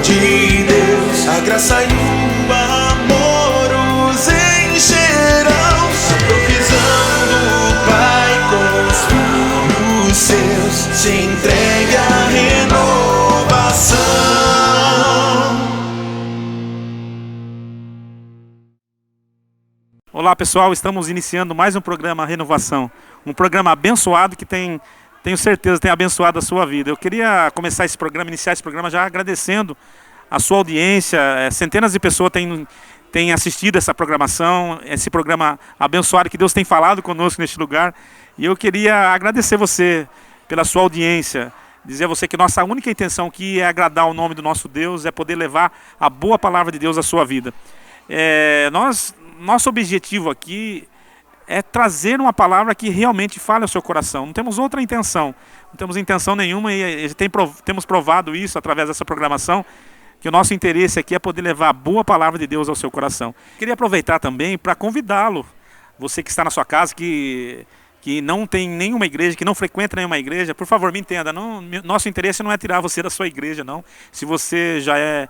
de Deus, a graça e o amor os encherão. A provisão do Pai com os filhos seus, se entregue à renovação. Olá pessoal, estamos iniciando mais um programa Renovação, um programa abençoado que tenho certeza tem abençoado a sua vida. Eu queria começar esse programa, iniciar esse programa já agradecendo a sua audiência. Centenas de pessoas têm assistido essa programação, esse programa abençoado que Deus tem falado conosco neste lugar. E eu queria agradecer você pela sua audiência, dizer a você que nossa única intenção aqui é agradar o nome do nosso Deus, é poder levar a boa palavra de Deus à sua vida. Nosso objetivo aqui é trazer uma palavra que realmente fale ao seu coração. Não temos outra intenção, não temos intenção nenhuma e temos provado isso através dessa programação, que o nosso interesse aqui é poder levar a boa palavra de Deus ao seu coração. Queria aproveitar também para convidá-lo, você que está na sua casa, que não tem nenhuma igreja, que não frequenta nenhuma igreja, por favor, me entenda, nosso interesse não é tirar você da sua igreja, não. Se você já é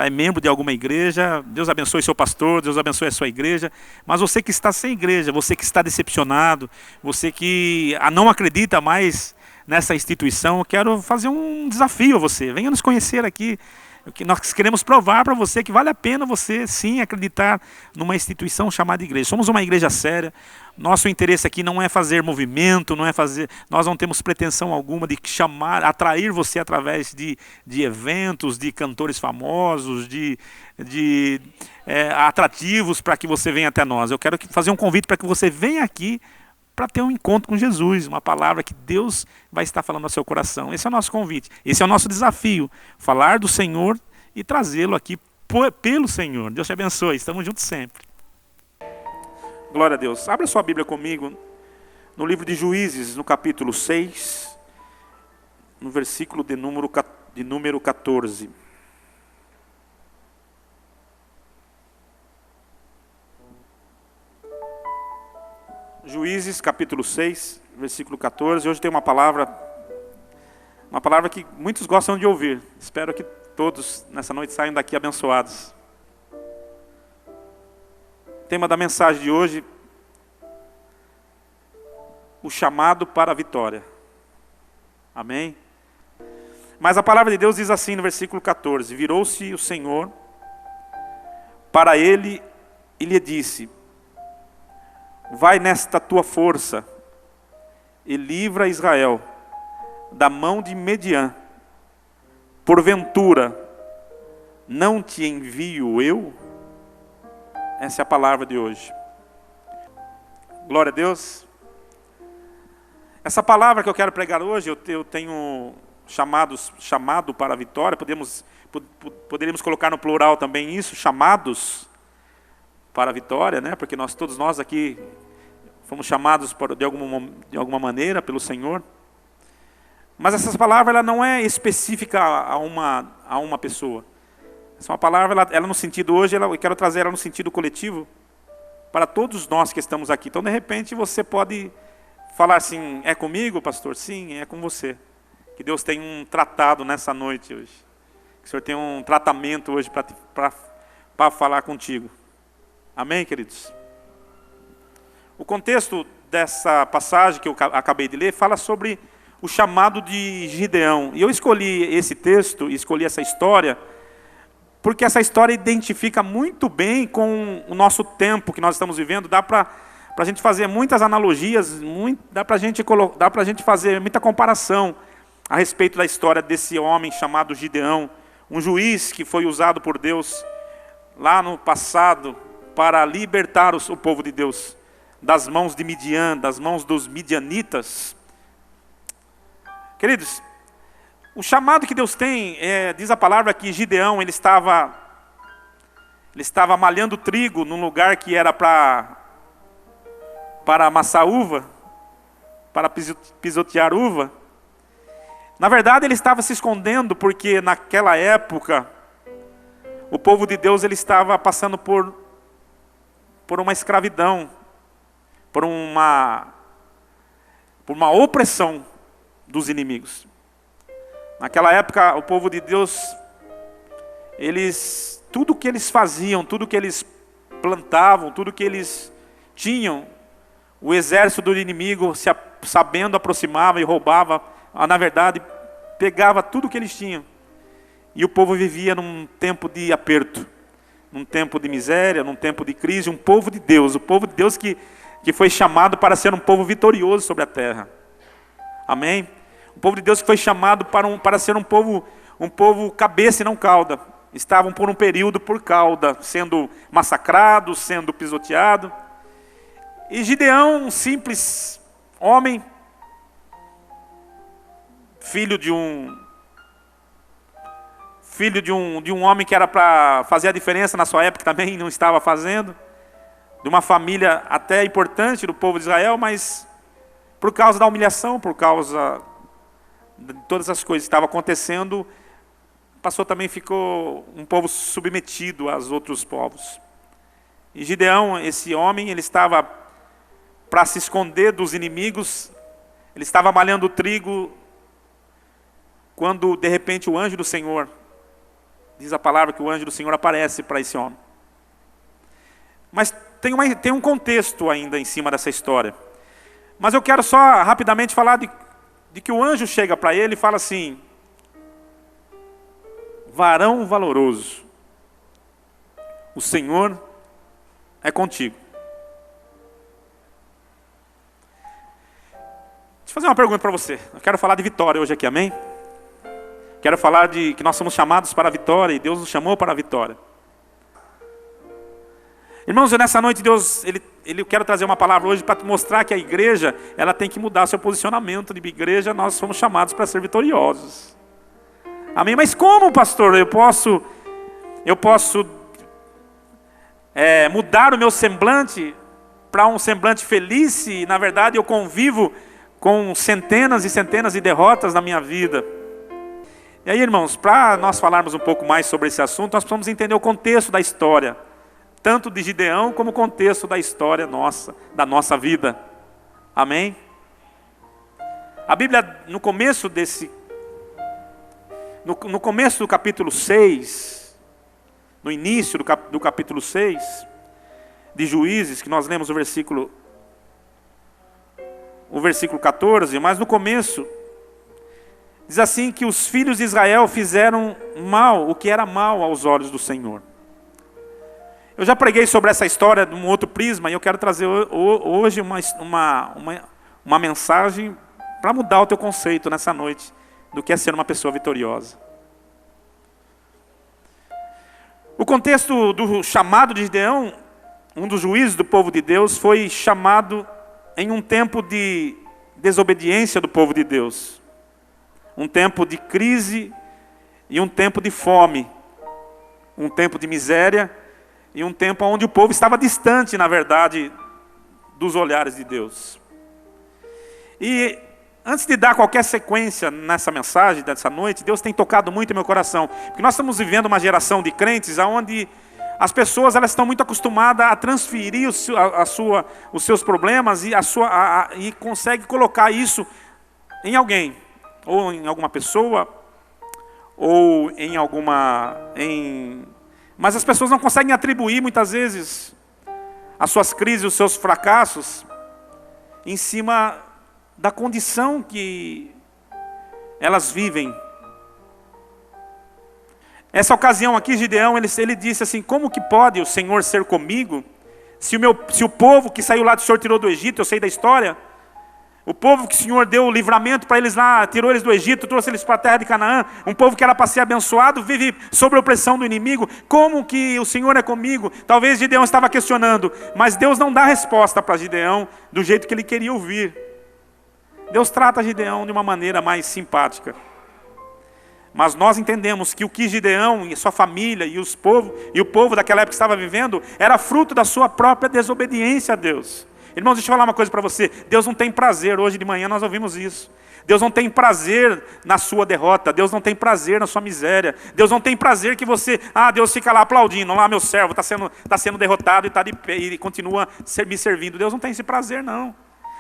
membro de alguma igreja, Deus abençoe seu pastor, Deus abençoe a sua igreja, mas você que está sem igreja, você que está decepcionado, você que não acredita mais nessa instituição, eu quero fazer um desafio a você, venha nos conhecer aqui. Nós queremos provar para você que vale a pena você sim acreditar numa instituição chamada igreja. Somos uma igreja séria. Nosso interesse aqui não é fazer movimento, nós não temos pretensão alguma de atrair você através de eventos, de cantores famosos, de atrativos para que você venha até nós. Eu quero fazer um convite para que você venha aqui para ter um encontro com Jesus, uma palavra que Deus vai estar falando ao seu coração. Esse é o nosso convite, esse é o nosso desafio, falar do Senhor e trazê-lo aqui pelo Senhor. Deus te abençoe, estamos juntos sempre. Glória a Deus. Abra sua Bíblia comigo no livro de Juízes, no capítulo 6, no versículo de número 14. Juízes, capítulo 6, versículo 14. Hoje tem uma palavra que muitos gostam de ouvir. Espero que todos nessa noite saiam daqui abençoados. O tema da mensagem de hoje: o chamado para a vitória. Amém? Mas a palavra de Deus diz assim no versículo 14: virou-se o Senhor para ele e lhe disse: vai nesta tua força e livra Israel da mão de Midian. Porventura, não te envio eu? Essa é a palavra de hoje. Glória a Deus. Essa palavra que eu quero pregar hoje, eu tenho chamado para a vitória. Poderíamos colocar no plural também isso, chamados para a vitória, né? Porque todos nós aqui fomos chamados de alguma maneira pelo Senhor. Mas essa palavra ela não é específica a uma pessoa. Essa é uma palavra, ela no sentido hoje, eu quero trazer ela no sentido coletivo para todos nós que estamos aqui. Então, de repente, você pode falar assim: é comigo, pastor? Sim, é com você. Que Deus tem um tratado nessa noite hoje. Que o Senhor tem um tratamento hoje para falar contigo. Amém, queridos? O contexto dessa passagem que eu acabei de ler fala sobre o chamado de Gideão. E eu escolhi esse texto, escolhi essa história, porque essa história identifica muito bem com o nosso tempo que nós estamos vivendo. Dá para a gente fazer muitas analogias, dá para a gente fazer muita comparação a respeito da história desse homem chamado Gideão, um juiz que foi usado por Deus lá no passado para libertar o povo de Deus das mãos de Midian, das mãos dos midianitas. Queridos, o chamado que Deus tem, diz a palavra que Gideão, ele estava malhando trigo num lugar que era para amassar uva, para pisotear uva. Na verdade, ele estava se escondendo porque naquela época o povo de Deus ele estava passando por uma escravidão, por uma opressão dos inimigos. Naquela época, o povo de Deus tudo que eles faziam, tudo que eles plantavam, tudo que eles tinham, o exército do inimigo, sabendo, aproximava e roubava, na verdade, pegava tudo que eles tinham. E o povo vivia num tempo de aperto, num tempo de miséria, num tempo de crise. Um povo de Deus, o povo de Deus que foi chamado para ser um povo vitorioso sobre a terra. Amém? O povo de Deus que foi chamado para ser um povo cabeça e não cauda. Estavam por um período por cauda, sendo massacrados, sendo pisoteados. E Gideão, um simples homem, filho de um homem que era para fazer a diferença na sua época, também não estava fazendo, de uma família até importante do povo de Israel, mas por causa da humilhação, por causa de todas as coisas que estavam acontecendo, ficou um povo submetido aos outros povos. E Gideão, esse homem, ele estava para se esconder dos inimigos, ele estava malhando trigo, quando de repente o anjo do Senhor, diz a palavra que o anjo do Senhor aparece para esse homem. Mas tem um contexto ainda em cima dessa história. Mas eu quero só rapidamente falar de que o anjo chega para ele e fala assim: varão valoroso, o Senhor é contigo. Deixa eu fazer uma pergunta para você. Eu quero falar de vitória hoje aqui, amém? Quero falar de que nós somos chamados para a vitória e Deus nos chamou para a vitória. Irmãos, nessa noite Deus, eu quero trazer uma palavra hoje para mostrar que a igreja, ela tem que mudar seu posicionamento. De igreja, nós somos chamados para ser vitoriosos. Amém? Mas como, pastor, eu posso mudar o meu semblante para um semblante feliz se, na verdade, eu convivo com centenas e centenas de derrotas na minha vida? E aí, irmãos, para nós falarmos um pouco mais sobre esse assunto, nós precisamos entender o contexto da história, tanto de Gideão como o contexto da história nossa, da nossa vida. Amém? A Bíblia, no começo do capítulo 6, no início do capítulo 6 de Juízes, que nós lemos o versículo 14, mas no começo diz assim que os filhos de Israel fizeram mal, o que era mal aos olhos do Senhor. Eu já preguei sobre essa história de um outro prisma, e eu quero trazer hoje uma mensagem para mudar o teu conceito nessa noite do que é ser uma pessoa vitoriosa. O contexto do chamado de Gideão, um dos juízes do povo de Deus, foi chamado em um tempo de desobediência do povo de Deus. Um tempo de crise e um tempo de fome. Um tempo de miséria e um tempo onde o povo estava distante, na verdade, dos olhares de Deus. E antes de dar qualquer sequência nessa mensagem, dessa noite, Deus tem tocado muito em meu coração. Porque nós estamos vivendo uma geração de crentes onde as pessoas elas estão muito acostumadas a transferir os seus problemas e consegue colocar isso em alguém. Ou em alguma pessoa, ou mas as pessoas não conseguem atribuir muitas vezes as suas crises, os seus fracassos, em cima da condição que elas vivem. Essa ocasião aqui, Gideão, ele disse assim: como que pode o Senhor ser comigo, se o povo que saiu lá do Senhor tirou do Egito, eu sei da história, o povo que o Senhor deu o livramento para eles lá, tirou eles do Egito, trouxe eles para a terra de Canaã, um povo que era para ser abençoado, vive sob a opressão do inimigo, como que o Senhor é comigo? Talvez Gideão estava questionando, mas Deus não dá resposta para Gideão do jeito que ele queria ouvir. Deus trata Gideão de uma maneira mais simpática. Mas nós entendemos que o que Gideão e sua família e o povo daquela época estava vivendo, era fruto da sua própria desobediência a Deus. Irmãos, deixa eu falar uma coisa para você. Deus não tem prazer, hoje de manhã nós ouvimos isso. Deus não tem prazer na sua derrota. Deus não tem prazer na sua miséria. Deus não tem prazer que você, Deus fica lá aplaudindo. Lá meu servo está sendo derrotado e está de pé e continua me servindo. Deus não tem esse prazer, não.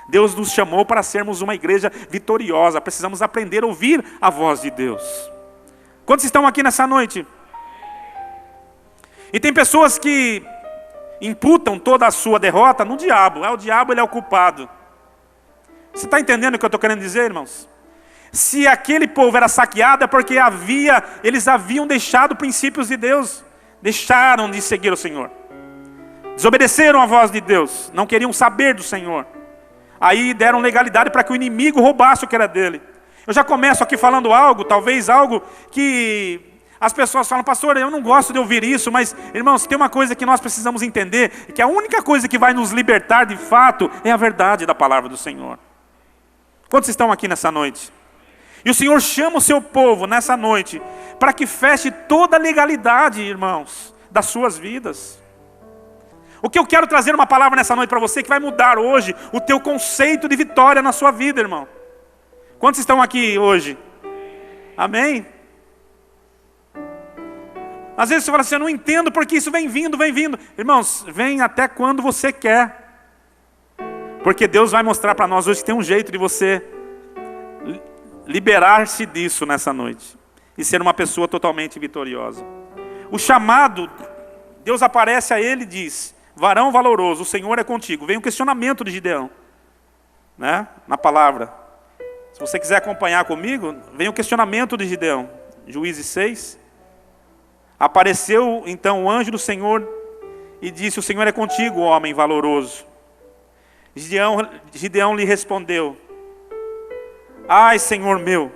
Deus nos chamou para sermos uma igreja vitoriosa. Precisamos aprender a ouvir a voz de Deus. Quantos estão aqui nessa noite? E tem pessoas que imputam toda a sua derrota no diabo. O diabo, ele é o culpado. Você está entendendo o que eu estou querendo dizer, irmãos? Se aquele povo era saqueado é porque eles haviam deixado princípios de Deus. Deixaram de seguir o Senhor. Desobedeceram a voz de Deus. Não queriam saber do Senhor. Aí deram legalidade para que o inimigo roubasse o que era dele. Eu já começo aqui falando algo, talvez algo que as pessoas falam: pastor, eu não gosto de ouvir isso, mas, irmãos, tem uma coisa que nós precisamos entender, que a única coisa que vai nos libertar de fato é a verdade da palavra do Senhor. Quantos estão aqui nessa noite? E o Senhor chama o seu povo nessa noite para que feche toda a legalidade, irmãos, das suas vidas. O que eu quero trazer uma palavra nessa noite para você que vai mudar hoje o teu conceito de vitória na sua vida, irmão. Quantos estão aqui hoje? Amém? Às vezes você fala assim: eu não entendo porque isso vem vindo. Irmãos, vem até quando você quer. Porque Deus vai mostrar para nós hoje que tem um jeito de você liberar-se disso nessa noite. E ser uma pessoa totalmente vitoriosa. O chamado, Deus aparece a ele e diz: varão valoroso, o Senhor é contigo. Vem um questionamento de Gideão, né? Na palavra. Se você quiser acompanhar comigo, vem o questionamento de Gideão. Juízes 6. Apareceu então o anjo do Senhor e disse: o Senhor é contigo, homem valoroso. Gideão lhe respondeu: ai, Senhor meu,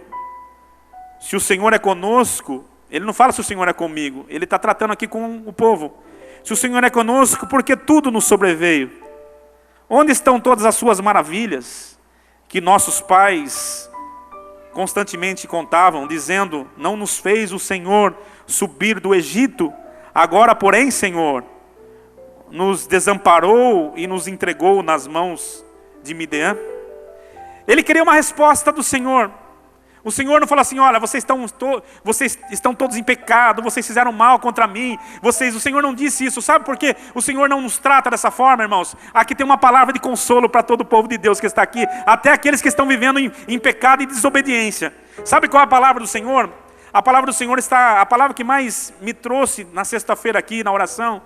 se o Senhor é conosco, ele não fala se o Senhor é comigo, ele está tratando aqui com o povo. Se o Senhor é conosco, porque tudo nos sobreveio? Onde estão todas as suas maravilhas, que nossos pais constantemente contavam, dizendo: não nos fez o Senhor subir do Egito? Agora, porém, Senhor, nos desamparou e nos entregou nas mãos de Midian. Ele queria uma resposta do Senhor. O Senhor não falou assim: olha, vocês estão todos em pecado, vocês fizeram mal contra mim. O Senhor não disse isso. Sabe por quê? O Senhor não nos trata dessa forma, irmãos. Aqui tem uma palavra de consolo para todo o povo de Deus que está aqui, até aqueles que estão vivendo em pecado e desobediência. Sabe qual é a palavra do Senhor? A palavra do Senhor a palavra que mais me trouxe na sexta-feira aqui na oração,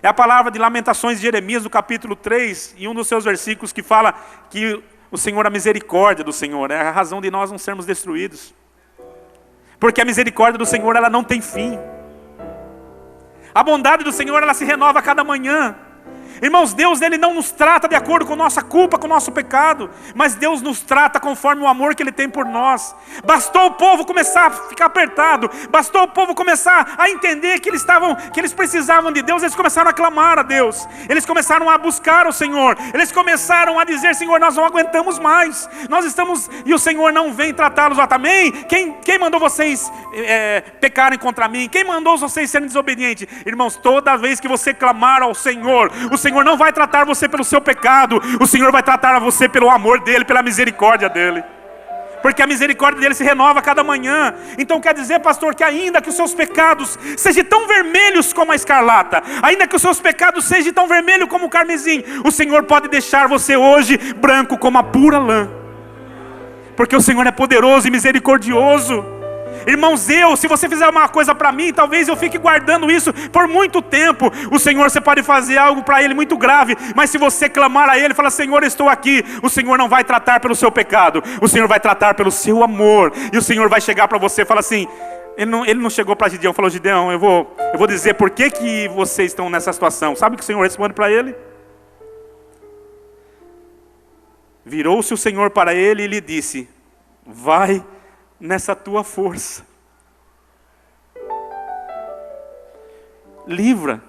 é a palavra de Lamentações de Jeremias, do capítulo 3, e um dos seus versículos que fala que o Senhor, a misericórdia do Senhor, é a razão de nós não sermos destruídos. Porque a misericórdia do Senhor, ela não tem fim. A bondade do Senhor, ela se renova a cada manhã. Irmãos, Deus, Ele não nos trata de acordo com nossa culpa, com o nosso pecado, mas Deus nos trata conforme o amor que Ele tem por nós. Bastou o povo começar a ficar apertado, bastou o povo começar a entender que eles precisavam de Deus, eles começaram a clamar a Deus, eles começaram a buscar o Senhor, eles começaram a dizer: Senhor, nós não aguentamos mais, e o Senhor não vem tratá-los. Também, quem mandou vocês pecarem contra mim? Quem mandou vocês serem desobedientes? Irmãos, toda vez que você clamar ao Senhor, o Senhor não vai tratar você pelo seu pecado, o Senhor vai tratar você pelo amor dEle, pela misericórdia dEle. Porque a misericórdia dEle se renova a cada manhã. Então quer dizer, pastor, que ainda que os seus pecados sejam tão vermelhos como a escarlata, ainda que os seus pecados sejam tão vermelhos como o carmesim, o Senhor pode deixar você hoje branco como a pura lã. Porque o Senhor é poderoso e misericordioso. Irmãos, se você fizer uma coisa para mim, talvez eu fique guardando isso por muito tempo. O Senhor, você pode fazer algo para Ele muito grave, mas se você clamar a Ele, falar: Senhor, estou aqui, o Senhor não vai tratar pelo seu pecado, o Senhor vai tratar pelo seu amor. E o Senhor vai chegar para você e falar assim, Ele não chegou para Gideão e falou: Gideão, eu vou dizer por que vocês estão nessa situação. Sabe o que o Senhor responde para ele? Virou-se o Senhor para ele e lhe disse: vai nessa tua força, livra.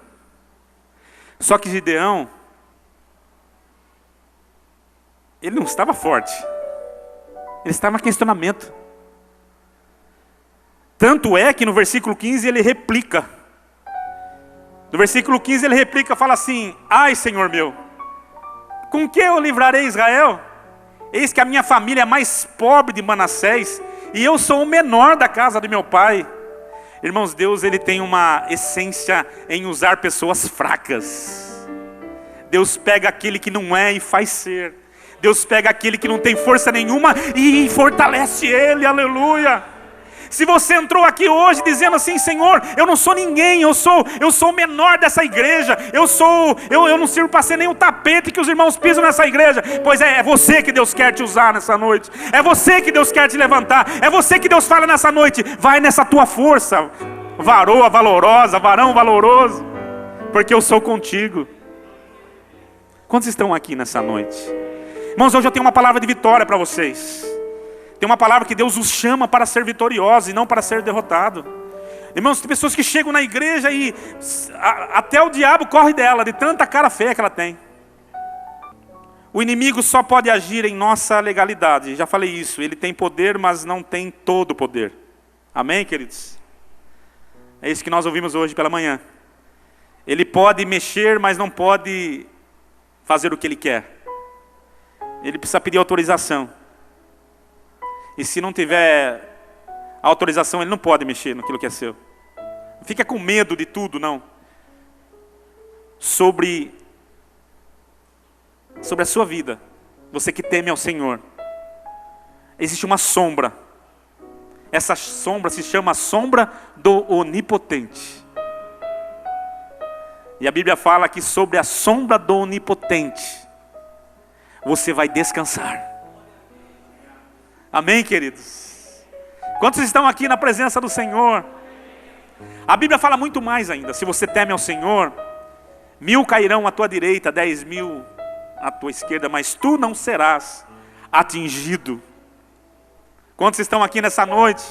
Só que Gideão, ele não estava forte, ele estava em questionamento. Tanto é que no versículo 15 ele replica. No versículo 15 ele replica, fala assim: ai, Senhor meu, com que eu livrarei Israel? Eis que a minha família é mais pobre de Manassés, e eu sou o menor da casa de meu pai. Irmãos, Deus, Ele tem uma essência em usar pessoas fracas. Deus pega aquele que não é e faz ser. Deus pega aquele que não tem força nenhuma e fortalece ele, aleluia. Se você entrou aqui hoje dizendo assim: Senhor, eu não sou ninguém, eu sou o menor dessa igreja, eu não sirvo para ser nem o tapete que os irmãos pisam nessa igreja. Pois é você que Deus quer te usar nessa noite, é você que Deus quer te levantar, é você que Deus fala nessa noite: vai nessa tua força, varoa valorosa, varão valoroso, porque eu sou contigo. Quantos estão aqui nessa noite? Irmãos, hoje eu tenho uma palavra de vitória para vocês. Tem uma palavra que Deus os chama para ser vitoriosos e não para ser derrotado. Irmãos, tem pessoas que chegam na igreja e até o diabo corre dela, de tanta cara feia que ela tem. O inimigo só pode agir em nossa legalidade. Já falei isso, ele tem poder, mas não tem todo o poder. Amém, queridos? É isso que nós ouvimos hoje pela manhã. Ele pode mexer, mas não pode fazer o que ele quer. Ele precisa pedir autorização. E se não tiver autorização, ele não pode mexer naquilo que é seu. Não fica com medo de tudo, não. Sobre a sua vida, você que teme ao Senhor, existe uma sombra. Essa sombra se chama a sombra do Onipotente. E a Bíblia fala que sobre a sombra do Onipotente você vai descansar. Amém, queridos? Quantos estão aqui na presença do Senhor? A Bíblia fala muito mais ainda. Se você teme ao Senhor, 1000 cairão à tua direita, 10.000 à tua esquerda, mas tu não serás atingido. Quantos estão aqui nessa noite?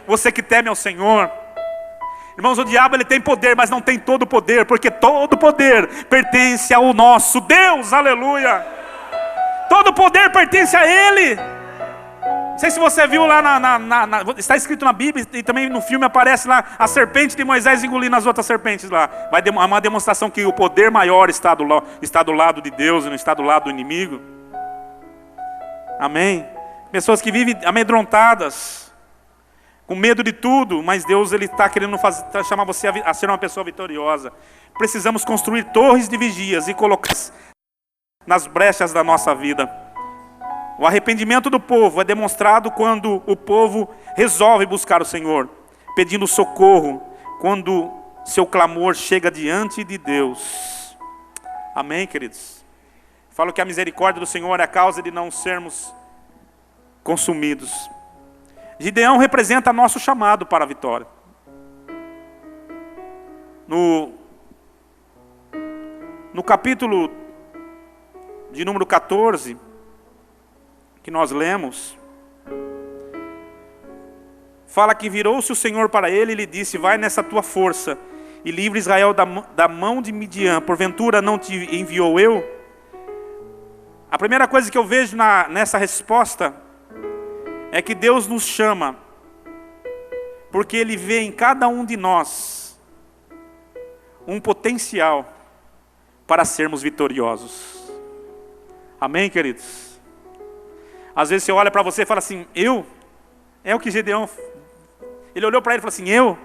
Você que teme ao Senhor. Irmãos, o diabo ele tem poder, mas não tem todo o poder, porque todo o poder pertence ao nosso Deus, aleluia. Todo o poder pertence a Ele. Não sei se você viu lá, está escrito na Bíblia, e também no filme aparece lá, a serpente de Moisés engolindo as outras serpentes lá. É uma demonstração que o poder maior está do lado de Deus e não está do lado do inimigo. Amém? Pessoas que vivem amedrontadas, com medo de tudo, mas Deus ele está querendo chamar você a ser uma pessoa vitoriosa. Precisamos construir torres de vigias e colocar nas brechas da nossa vida. O arrependimento do povo é demonstrado quando o povo resolve buscar o Senhor, pedindo socorro, quando seu clamor chega diante de Deus. Amém, queridos? Falo que a misericórdia do Senhor é a causa de não sermos consumidos. Gideão representa nosso chamado para a vitória. No capítulo de número 14, que nós lemos, fala que virou-se o Senhor para ele e lhe disse: vai nessa tua força e livre Israel da mão de Midian, porventura não te enviou eu? A primeira coisa que eu vejo nessa resposta é que Deus nos chama, porque Ele vê em cada um de nós um potencial para sermos vitoriosos. Amém, queridos? Às vezes você olha para você e fala assim: eu? É o que Gideão, ele olhou para ele e falou assim: eu?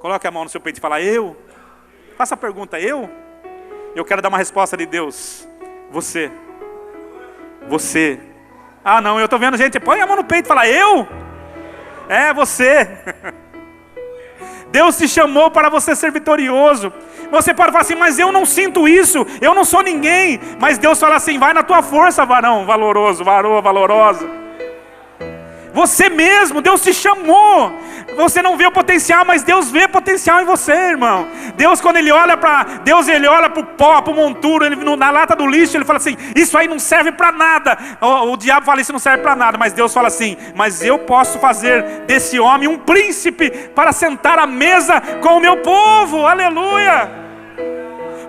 Coloque a mão no seu peito e fala: eu? Faça a pergunta: eu? Eu quero dar uma resposta de Deus: você. Você. Ah não, eu estou vendo gente, põe a mão no peito e fala: eu? É você. Deus te chamou para você ser vitorioso. Você pode falar assim: mas eu não sinto isso, eu não sou ninguém. Mas Deus fala assim: vai na tua força, varão valoroso, varoa valorosa. Você mesmo, Deus te chamou. Você não vê o potencial, mas Deus vê potencial em você, irmão. Deus, quando Ele olha para o pó, para o monturo, na lata do lixo, Ele fala assim: isso aí não serve para nada. O diabo fala: isso não serve para nada. Mas Deus fala assim: mas eu posso fazer desse homem um príncipe para sentar à mesa com o meu povo. Aleluia.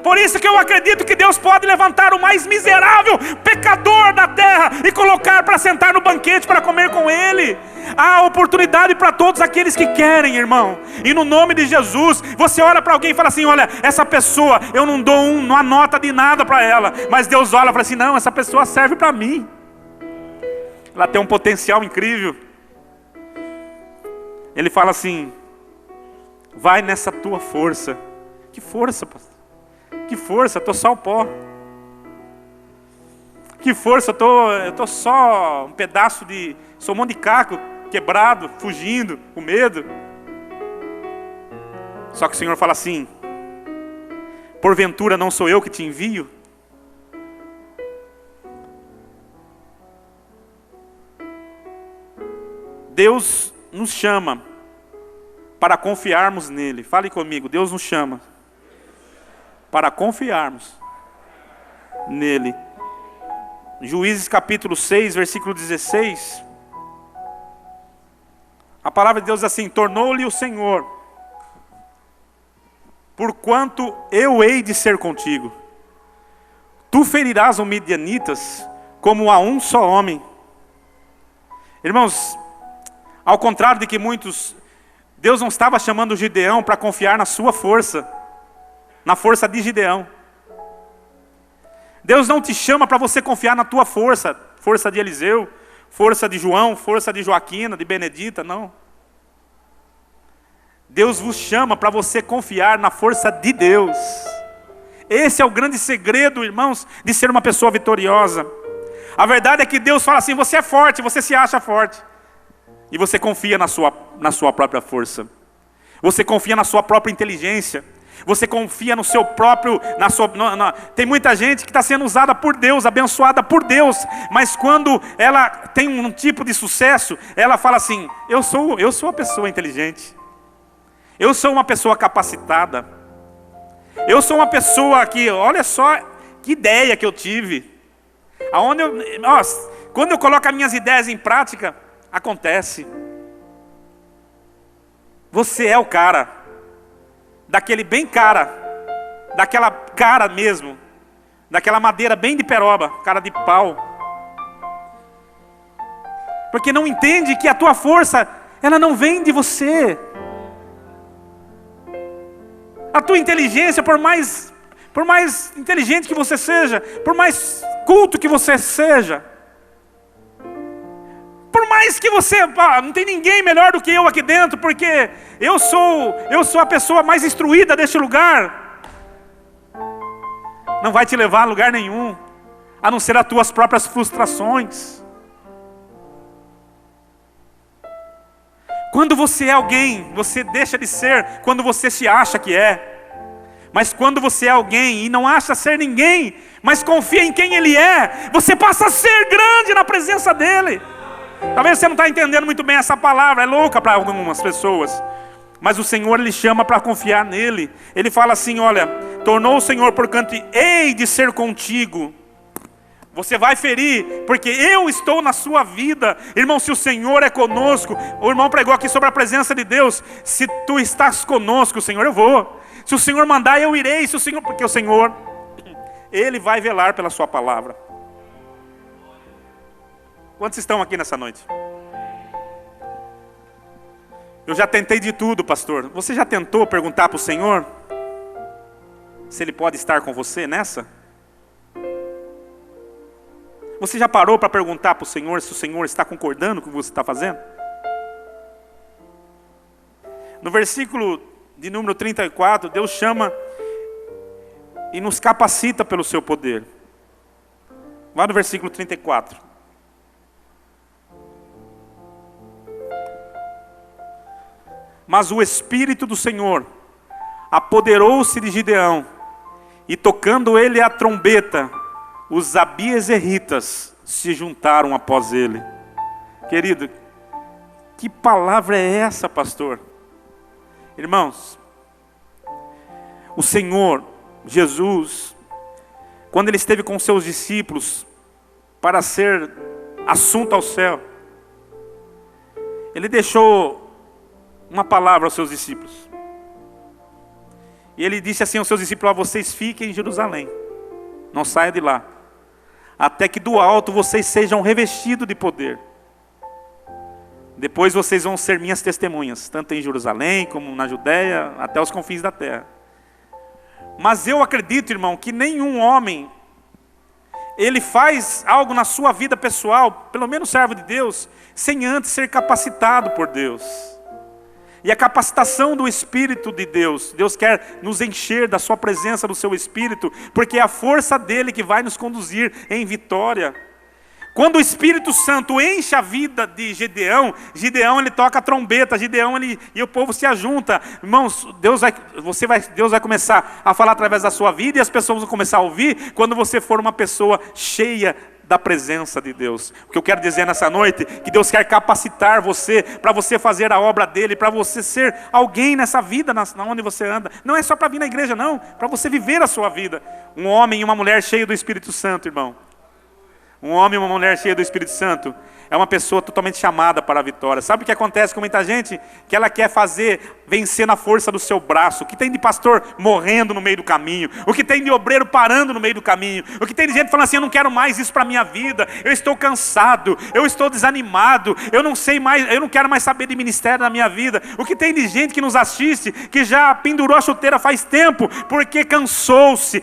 Por isso que eu acredito que Deus pode levantar o mais miserável pecador da terra e colocar para sentar no banquete para comer com Ele. Há oportunidade para todos aqueles que querem, irmão. E no nome de Jesus, você olha para alguém e fala assim: olha, essa pessoa, eu não dou uma nota de nada para ela. Mas Deus olha e fala assim: não, essa pessoa serve para mim. Ela tem um potencial incrível. Ele fala assim: vai nessa tua força. Que força, pastor? Que força, eu estou só o pó. Que força, eu tô só um pedaço de... sou um monte de caco. quebrado, fugindo, com medo. Só que o Senhor fala assim: porventura não sou eu que te envio? Deus nos chama para confiarmos nele. Fale comigo, Deus nos chama para confiarmos nele. Juízes capítulo 6, versículo 16. A palavra de Deus é assim: tornou-lhe o Senhor, porquanto eu hei de ser contigo. Tu ferirás os midianitas como a um só homem. Irmãos, ao contrário de que muitos, Deus não estava chamando Gideão para confiar na sua força, na força de Gideão. Deus não te chama para você confiar na tua força, força de Eliseu, força de João, força de Joaquina, de Benedita, não. Deus vos chama para você confiar na força de Deus. Esse é o grande segredo, irmãos, de ser uma pessoa vitoriosa. A verdade é que Deus fala assim: você é forte, você se acha forte. E você confia na sua própria força. Você confia na sua própria inteligência. Você confia no seu próprio... Tem muita gente que está sendo usada por Deus, abençoada por Deus. Mas quando ela tem um tipo de sucesso, ela fala assim: eu sou uma pessoa inteligente. Eu sou uma pessoa capacitada. Eu sou uma pessoa que, olha só que ideia que eu tive. Quando eu coloco as minhas ideias em prática, acontece. Você é o cara, daquele bem cara, daquela cara mesmo, daquela madeira bem de peroba, cara de pau. Porque não entende que a tua força, ela não vem de você. A tua inteligência, por mais inteligente que você seja, por mais culto que você seja, por mais que você, não tem ninguém melhor do que eu aqui dentro, porque eu sou a pessoa mais instruída deste lugar, não vai te levar a lugar nenhum, a não ser as tuas próprias frustrações. Quando você é alguém, você deixa de ser quando você se acha que é. Mas quando você é alguém e não acha ser ninguém, mas confia em quem Ele é, você passa a ser grande na presença dEle. Talvez você não está entendendo muito bem essa palavra, é louca para algumas pessoas. Mas o Senhor, Ele chama para confiar nele. Ele fala assim: olha, tornou o Senhor porquanto hei de ser contigo. Você vai ferir, porque eu estou na sua vida. Irmão, se o Senhor é conosco, o irmão pregou aqui sobre a presença de Deus. Se tu estás conosco, Senhor, eu vou. Se o Senhor mandar, eu irei. Porque o Senhor, Ele vai velar pela sua palavra. Quantos estão aqui nessa noite? Eu já tentei de tudo, pastor. Você já tentou perguntar para o Senhor se Ele pode estar com você nessa? Você já parou para perguntar para o Senhor se o Senhor está concordando com o que você está fazendo? No versículo de número 34, Deus chama e nos capacita pelo seu poder. Vá no versículo 34. Mas o Espírito do Senhor apoderou-se de Gideão, e tocando ele a trombeta, os abiezeritas se juntaram após ele. Querido, que palavra é essa, pastor? Irmãos, o Senhor Jesus, quando Ele esteve com seus discípulos para ser assunto ao céu, Ele deixou uma palavra aos seus discípulos. E Ele disse assim aos seus discípulos: vocês fiquem em Jerusalém, não saiam de lá, até que do alto vocês sejam revestidos de poder. Depois vocês vão ser minhas testemunhas, tanto em Jerusalém como na Judéia, até os confins da terra. Mas eu acredito, irmão, que nenhum homem, ele faz algo na sua vida pessoal, pelo menos servo de Deus, sem antes ser capacitado por Deus. E a capacitação do Espírito de Deus, Deus quer nos encher da sua presença, do seu Espírito, porque é a força dele que vai nos conduzir em vitória. Quando o Espírito Santo enche a vida de Gideão, Gideão ele toca a trombeta, e o povo se ajunta. Irmãos, Deus vai começar a falar através da sua vida, e as pessoas vão começar a ouvir quando você for uma pessoa cheia da presença de Deus. O que eu quero dizer nessa noite, que Deus quer capacitar você, para você fazer a obra dele, para você ser alguém nessa vida, onde você anda. Não é só para vir na igreja não, para você viver a sua vida. Um homem e uma mulher cheios do Espírito Santo, irmão. Um homem e uma mulher cheia do Espírito Santo é uma pessoa totalmente chamada para a vitória. Sabe o que acontece com muita gente? Que ela quer vencer na força do seu braço. O que tem de pastor morrendo no meio do caminho? O que tem de obreiro parando no meio do caminho? O que tem de gente falando assim, eu não quero mais isso para a minha vida. Eu estou cansado, eu estou desanimado, eu não sei mais, eu não quero mais saber de ministério na minha vida. O que tem de gente que nos assiste, que já pendurou a chuteira faz tempo, porque cansou-se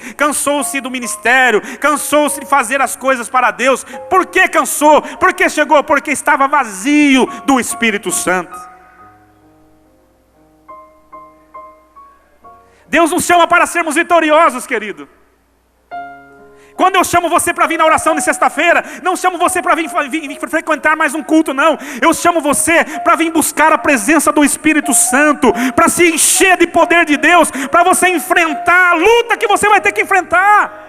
do ministério, cansou-se de fazer as coisas para Deus. Por que cansou? Por que chegou? Porque estava vazio do Espírito Santo. Deus nos chama para sermos vitoriosos, querido. Quando eu chamo você para vir na oração de sexta-feira, não chamo você para vir frequentar mais um culto, não. Eu chamo você para vir buscar a presença do Espírito Santo, para se encher de poder de Deus, para você enfrentar a luta que você vai ter que enfrentar.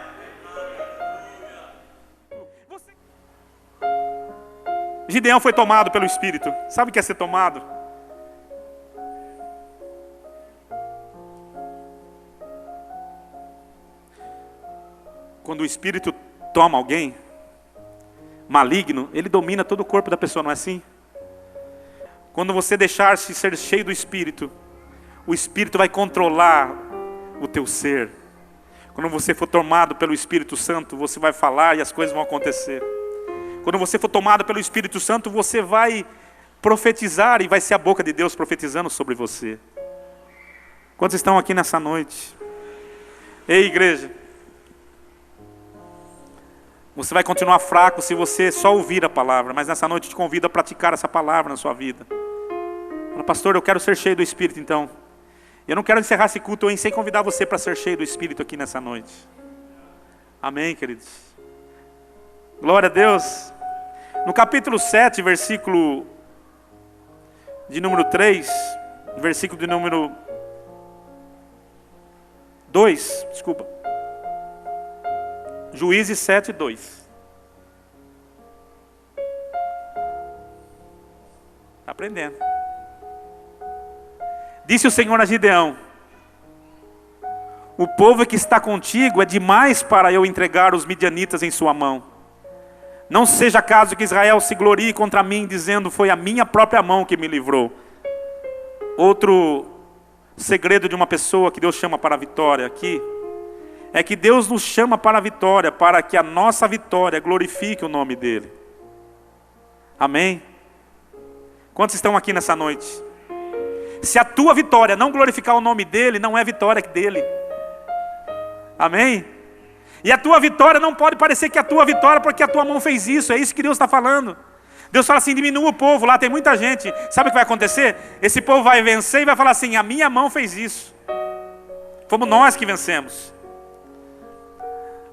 Gideão foi tomado pelo Espírito. Sabe o que é ser tomado? Quando o Espírito toma alguém maligno, ele domina todo o corpo da pessoa, não é assim? Quando você deixar-se ser cheio do Espírito, o Espírito vai controlar o teu ser. Quando você for tomado pelo Espírito Santo, você vai falar e as coisas vão acontecer. Quando você for tomado pelo Espírito Santo, você vai profetizar e vai ser a boca de Deus profetizando sobre você. Quantos estão aqui nessa noite? Ei, igreja, você vai continuar fraco se você só ouvir a palavra, mas nessa noite eu te convido a praticar essa palavra na sua vida. Fala, pastor, eu quero ser cheio do Espírito então. Eu não quero encerrar esse culto sem convidar você para ser cheio do Espírito aqui nessa noite. Amém, queridos? Glória a Deus. No capítulo 7, versículo de número 3, versículo de número 2, desculpa. Juízes 7, 2. Está aprendendo. Disse o Senhor a Gideão: o povo que está contigo é demais para eu entregar os midianitas em sua mão. Não seja caso que Israel se glorie contra mim, dizendo, foi a minha própria mão que me livrou. Outro segredo de uma pessoa que Deus chama para a vitória aqui, é que Deus nos chama para a vitória, para que a nossa vitória glorifique o nome dEle. Amém? Quantos estão aqui nessa noite? Se a tua vitória não glorificar o nome dEle, não é vitória dEle. Amém? E a tua vitória não pode parecer que é a tua vitória porque a tua mão fez isso. É isso que Deus está falando. Deus fala assim, diminua o povo, lá tem muita gente. Sabe o que vai acontecer? Esse povo vai vencer e vai falar assim, a minha mão fez isso. Fomos nós que vencemos.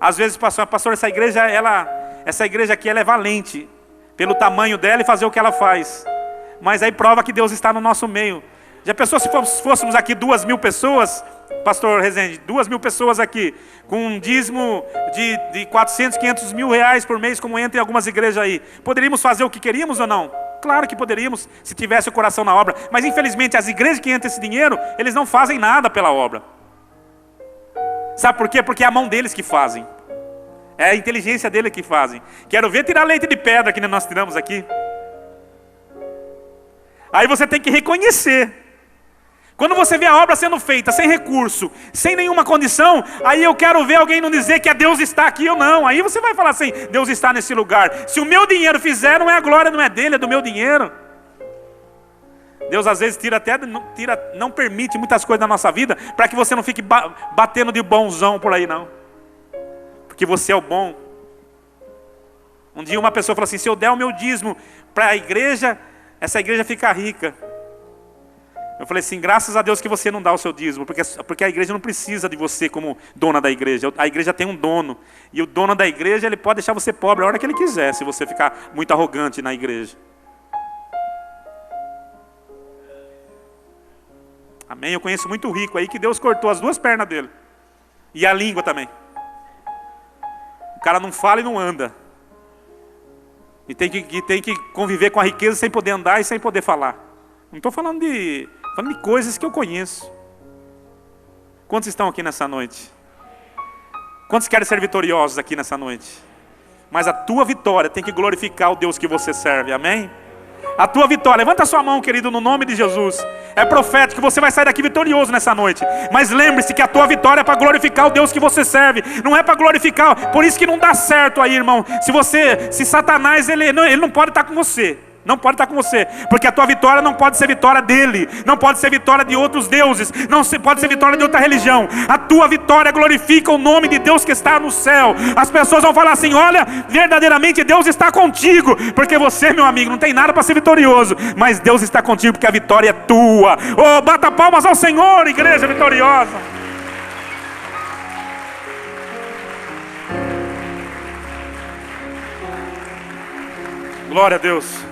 Às vezes, pastor, essa igreja aqui ela é valente pelo tamanho dela e fazer o que ela faz. Mas aí prova que Deus está no nosso meio. Já pensou se fôssemos aqui 2.000 pessoas, pastor Rezende, 2.000 pessoas aqui, com um dízimo de 400, 500 mil reais por mês, como entra em algumas igrejas aí. Poderíamos fazer o que queríamos ou não? Claro que poderíamos, se tivesse o coração na obra. Mas infelizmente as igrejas que entram esse dinheiro, eles não fazem nada pela obra. Sabe por quê? Porque é a mão deles que fazem. É a inteligência deles que fazem. Quero ver tirar leite de pedra que nós tiramos aqui. Aí você tem que reconhecer. Quando você vê a obra sendo feita sem recurso, sem nenhuma condição, aí eu quero ver alguém não dizer que Deus está aqui ou não. Aí você vai falar assim, Deus está nesse lugar. Se o meu dinheiro fizer, não é a glória, não é dele, é do meu dinheiro. Deus às vezes não permite muitas coisas na nossa vida, para que você não fique batendo de bonzão por aí não. Porque você é o bom. Um dia uma pessoa falou assim, se eu der o meu dízimo para a igreja, essa igreja fica rica. Eu falei assim, graças a Deus que você não dá o seu dízimo, porque a igreja não precisa de você como dona da igreja. A igreja tem um dono, e o dono da igreja, ele pode deixar você pobre a hora que ele quiser, se você ficar muito arrogante na igreja. Amém? Eu conheço muito rico aí que Deus cortou as 2 pernas dele. E a língua também. O cara não fala e não anda. E tem que conviver com a riqueza sem poder andar e sem poder falar. Não estou falando de coisas que eu conheço. Quantos estão aqui nessa noite? Quantos querem ser vitoriosos aqui nessa noite? Mas a tua vitória tem que glorificar o Deus que você serve, amém? A tua vitória, levanta a sua mão, querido, no nome de Jesus. É profético, você vai sair daqui vitorioso nessa noite. Mas lembre-se que a tua vitória é para glorificar o Deus que você serve. Não é para glorificar, por isso que não dá certo aí, irmão. Se Satanás, ele não pode estar com você. Não pode estar com você, porque a tua vitória não pode ser vitória dele, não pode ser vitória de outros deuses, não pode ser vitória de outra religião. A tua vitória glorifica o nome de Deus que está no céu. As pessoas vão falar assim, olha, verdadeiramente Deus está contigo, porque você, meu amigo, não tem nada para ser vitorioso, mas Deus está contigo porque a vitória é tua. Oh, bata palmas ao Senhor, igreja vitoriosa. Glória a Deus.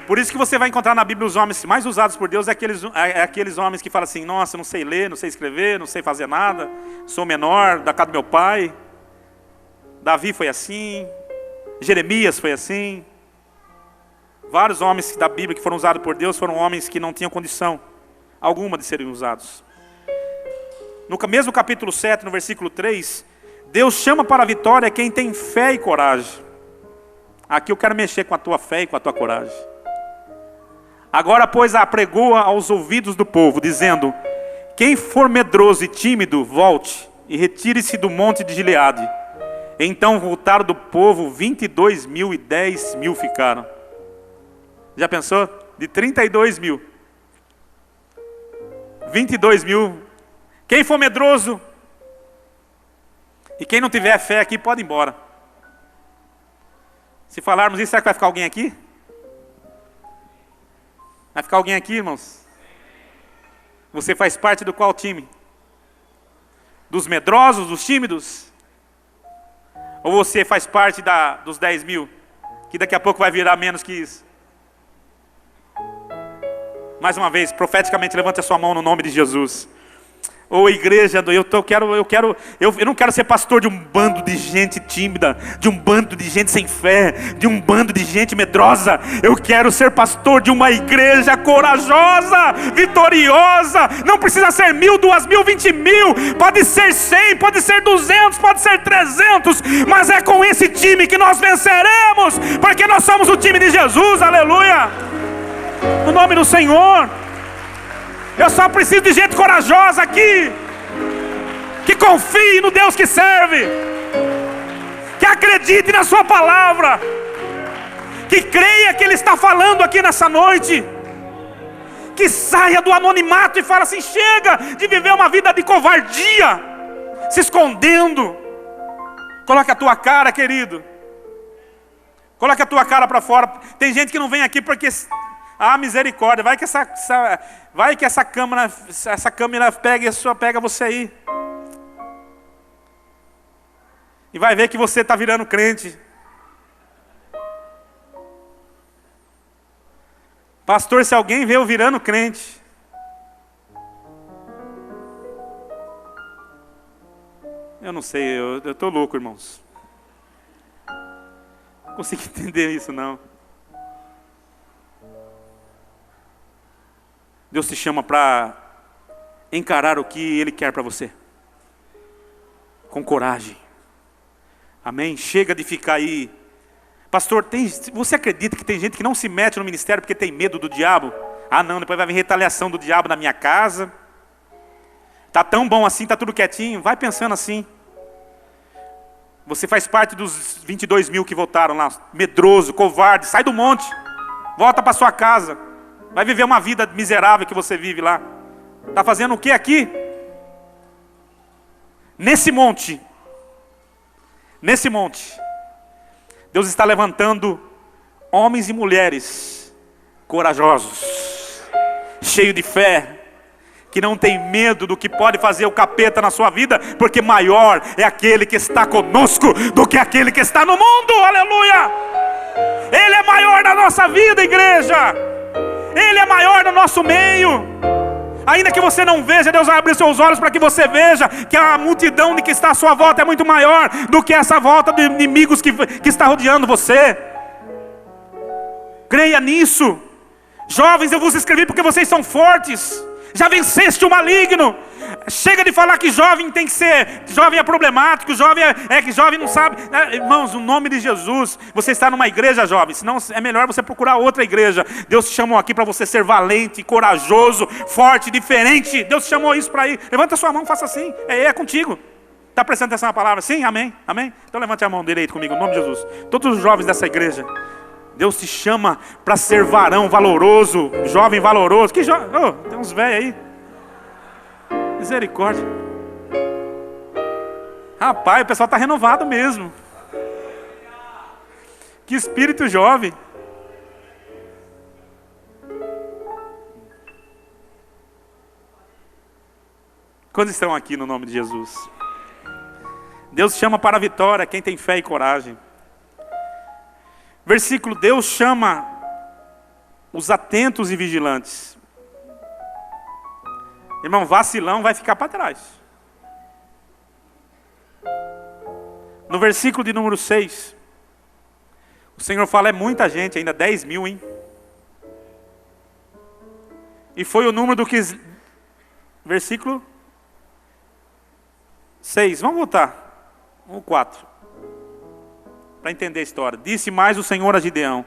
Por isso que você vai encontrar na Bíblia os homens mais usados por Deus, é aqueles homens que falam assim, nossa, não sei ler, não sei escrever, não sei fazer nada, sou menor, da casa do meu pai. Davi foi assim, Jeremias foi assim. Vários homens da Bíblia que foram usados por Deus foram homens que não tinham condição alguma de serem usados. No mesmo capítulo 7, no versículo 3, Deus chama para a vitória quem tem fé e coragem. Aqui eu quero mexer com a tua fé e com a tua coragem. Agora, pois, apregoa aos ouvidos do povo, dizendo, quem for medroso e tímido, volte e retire-se do monte de Gileade. Então voltaram do povo 22.000 e 10.000 ficaram. Já pensou? De 32.000. 22.000. Quem for medroso e quem não tiver fé aqui, pode ir embora. Se falarmos isso, será que vai ficar alguém aqui? Vai ficar alguém aqui, irmãos? Você faz parte do qual time? Dos medrosos, dos tímidos? Ou você faz parte dos 10.000? Que daqui a pouco vai virar menos que isso? Mais uma vez, profeticamente, levante a sua mão no nome de Jesus. Ô igreja, eu não quero ser pastor de um bando de gente tímida, de um bando de gente sem fé, de um bando de gente medrosa. Eu quero ser pastor de uma igreja corajosa, vitoriosa. Não precisa ser 1.000, 2.000, 20.000, pode ser 100, pode ser 200, pode ser 300, mas é com esse time que nós venceremos, porque nós somos o time de Jesus, aleluia, no nome do Senhor. Eu só preciso de gente corajosa aqui, que confie no Deus que serve, que acredite na sua palavra, que creia que Ele está falando aqui nessa noite, que saia do anonimato e fale assim, chega de viver uma vida de covardia, se escondendo. Coloque a tua cara, querido, coloque a tua cara para fora. Tem gente que não vem aqui porque... Ah, misericórdia, vai que essa câmera pega você aí. E vai ver que você está virando crente. Pastor, se alguém vê eu virando crente, eu não sei, eu estou louco, irmãos. Não consigo entender isso não. Deus te chama para encarar o que Ele quer para você, com coragem, amém? Chega de ficar aí, pastor, você acredita que tem gente que não se mete no ministério porque tem medo do diabo? Ah não, depois vai vir retaliação do diabo na minha casa, tá tão bom assim, tá tudo quietinho. Vai pensando assim. Você faz parte dos 22.000 que votaram lá, medroso, covarde, sai do monte, volta para sua casa. Vai viver uma vida miserável que você vive lá. Está fazendo o que aqui? Nesse monte, Deus está levantando homens e mulheres corajosos, cheio de fé, que não tem medo do que pode fazer o capeta na sua vida, porque maior é aquele que está conosco do que aquele que está no mundo. Aleluia! Ele é maior na nossa vida, igreja. Ele é maior no nosso meio. Ainda que você não veja, Deus vai abrir seus olhos para que você veja que a multidão de que está à sua volta é muito maior do que essa volta de inimigos que está rodeando você. Creia nisso. Jovens, eu vos escrevi porque vocês são fortes. Já venceste o maligno. Chega de falar que jovem tem que ser, jovem é problemático, jovem que jovem não sabe. Irmãos, no nome de Jesus, você está numa igreja, jovem, senão é melhor você procurar outra igreja. Deus te chamou aqui para você ser valente, corajoso, forte, diferente. Deus te chamou isso para ir. Levanta sua mão, faça assim, é contigo. Está prestando atenção na palavra? Sim? Amém? Amém? Então levante a mão direita comigo, no nome de Jesus. Todos os jovens dessa igreja, Deus te chama para ser varão valoroso, jovem valoroso. Que tem uns velhos aí. Misericórdia. Rapaz, o pessoal está renovado mesmo. Que espírito jovem. Quantos estão aqui no nome de Jesus? Deus chama para a vitória quem tem fé e coragem. Versículo: Deus chama os atentos e vigilantes. Irmão, vacilão vai ficar para trás. No versículo de número 6, o Senhor fala, é muita gente, ainda 10 mil, hein? E foi o número do que... Versículo 6, vamos voltar. 4. Para entender a história. Disse mais o Senhor a Gideão: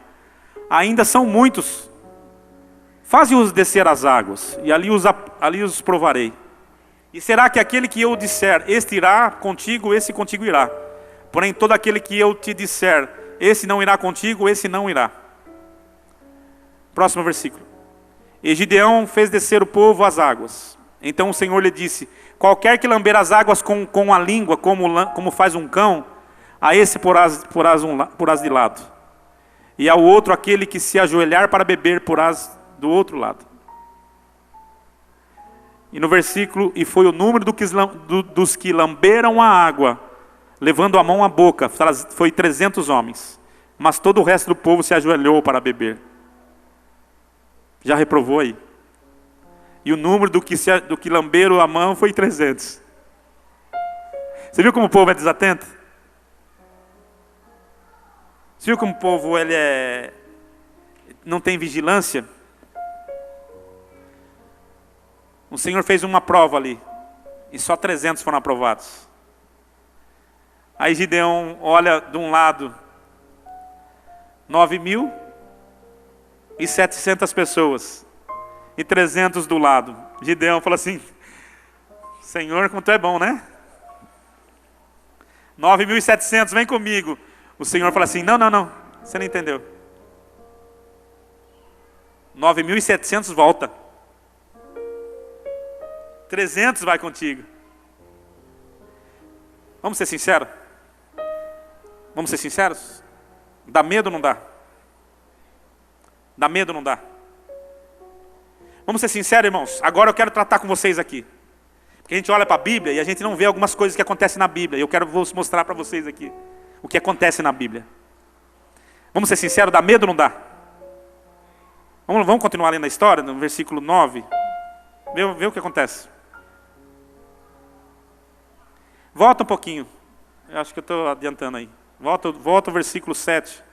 ainda são muitos. Faze-os descer as águas, e ali os provarei. E será que aquele que eu disser, este irá contigo, esse contigo irá. Porém, todo aquele que eu te disser, esse não irá contigo, esse não irá. Próximo versículo. E Gideão fez descer o povo às águas. Então o Senhor lhe disse: qualquer que lamber as águas com a língua, como faz um cão, a esse porás de lado. E ao outro aquele que se ajoelhar para beber, porás do outro lado. E no versículo: e foi o número dos que lamberam a água, levando a mão à boca, foi 300 homens. Mas todo o resto do povo se ajoelhou para beber. Já reprovou aí? E o número do que lamberam a mão foi 300. Você viu como o povo é desatento? Você viu como o povo não tem vigilância? O Senhor fez uma prova ali, e só 300 foram aprovados. Aí Gideão olha de um lado, 9.700 pessoas, e 300 do lado. Gideão fala assim: Senhor, como tu é bom, né? 9.700, vem comigo. O Senhor fala assim: não, você não entendeu. 9.700 volta. 300 vai contigo. Vamos ser sinceros? Vamos ser sinceros? Dá medo ou não dá? Dá medo ou não dá? Vamos ser sinceros, irmãos? Agora eu quero tratar com vocês aqui. Porque a gente olha para a Bíblia e a gente não vê algumas coisas que acontecem na Bíblia. Eu vou mostrar para vocês aqui o que acontece na Bíblia. Vamos ser sinceros, dá medo ou não dá? Vamos continuar lendo a história, no versículo 9. Vê o que acontece. Volta um pouquinho. Eu acho que eu estou adiantando aí. Volta ao versículo 7.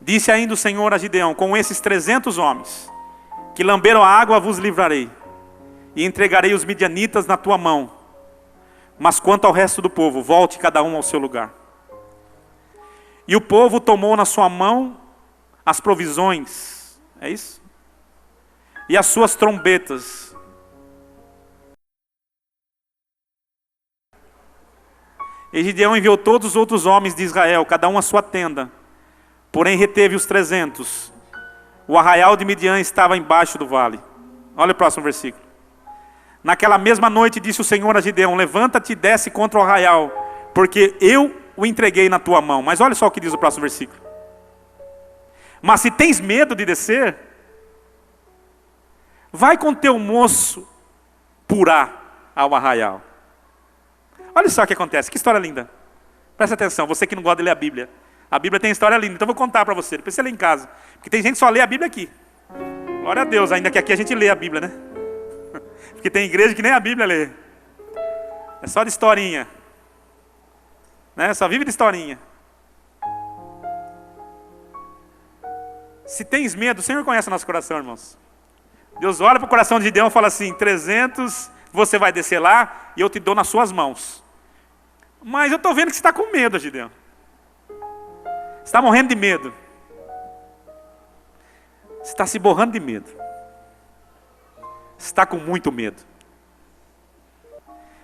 Disse ainda o Senhor a Gideão: com esses 300 homens que lamberam a água vos livrarei, e entregarei os midianitas na tua mão. Mas quanto ao resto do povo, volte cada um ao seu lugar. E o povo tomou na sua mão as provisões, é isso? E as suas trombetas. E Gideão enviou todos os outros homens de Israel, cada um à sua tenda. Porém reteve os 300. O arraial de Midian estava embaixo do vale. Olha o próximo versículo. Naquela mesma noite disse o Senhor a Gideão: levanta-te e desce contra o arraial, porque eu o entreguei na tua mão. Mas olha só o que diz o próximo versículo. Mas se tens medo de descer, vai com teu moço Purá ao arraial. Olha só o que acontece, que história linda. Presta atenção, você que não gosta de ler a Bíblia. A Bíblia tem história linda, então eu vou contar para você. Depois você lê em casa. Porque tem gente que só lê a Bíblia aqui. Glória a Deus, ainda que aqui a gente lê a Bíblia, né? Porque tem igreja que nem a Bíblia lê. É só de historinha. Né? Só vive de historinha. Se tens medo, o Senhor conhece o nosso coração, irmãos. Deus olha para o coração de Gideão e fala assim: 300, você vai descer lá e eu te dou nas suas mãos. Mas eu estou vendo que você está com medo, Gideão. Você está morrendo de medo. Você está se borrando de medo. Você está com muito medo.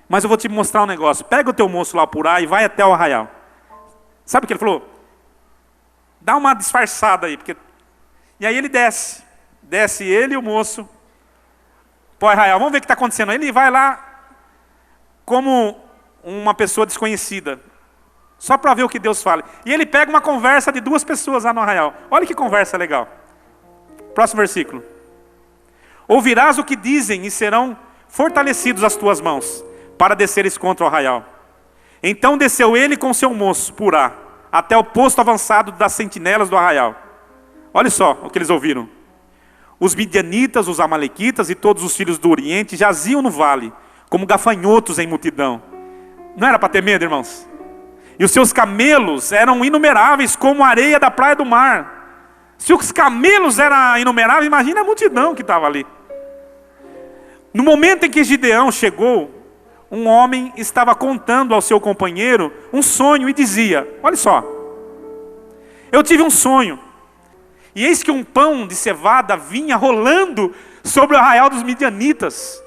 Mas eu vou te mostrar um negócio. Pega o teu moço lá por aí e vai até o arraial. Sabe o que ele falou? Dá uma disfarçada aí. E aí ele desce. Desce ele e o moço para o arraial. Vamos ver o que está acontecendo. Ele vai lá como uma pessoa desconhecida. Só para ver o que Deus fala. E ele pega uma conversa de 2 pessoas lá no arraial. Olha que conversa legal. Próximo versículo. Ouvirás o que dizem e serão fortalecidos as tuas mãos para desceres contra o arraial. Então desceu ele com seu moço, Purá, até o posto avançado das sentinelas do arraial. Olha só o que eles ouviram. Os midianitas, os amalequitas e todos os filhos do Oriente jaziam no vale, como gafanhotos em multidão. Não era para ter medo, irmãos? E os seus camelos eram inumeráveis como a areia da praia do mar. Se os camelos eram inumeráveis, imagina a multidão que estava ali. No momento em que Gideão chegou, um homem estava contando ao seu companheiro um sonho e dizia: olha só, eu tive um sonho, e eis que um pão de cevada vinha rolando sobre o arraial dos midianitas,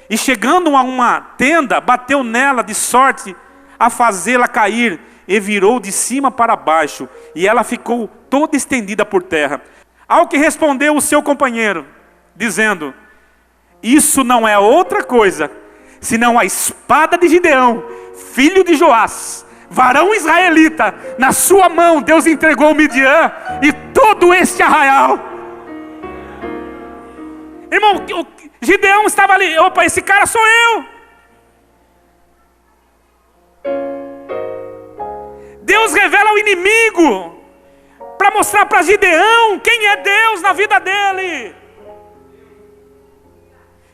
e chegando a uma tenda, bateu nela de sorte a fazê-la cair, e virou de cima para baixo, e ela ficou toda estendida por terra. Ao que respondeu o seu companheiro, dizendo: isso não é outra coisa senão a espada de Gideão, filho de Joás, varão israelita. Na sua mão Deus entregou o Midian e todo este arraial. Irmão, o Gideão estava ali. Opa, esse cara sou eu. Deus revela ao inimigo para mostrar para Gideão quem é Deus na vida dele.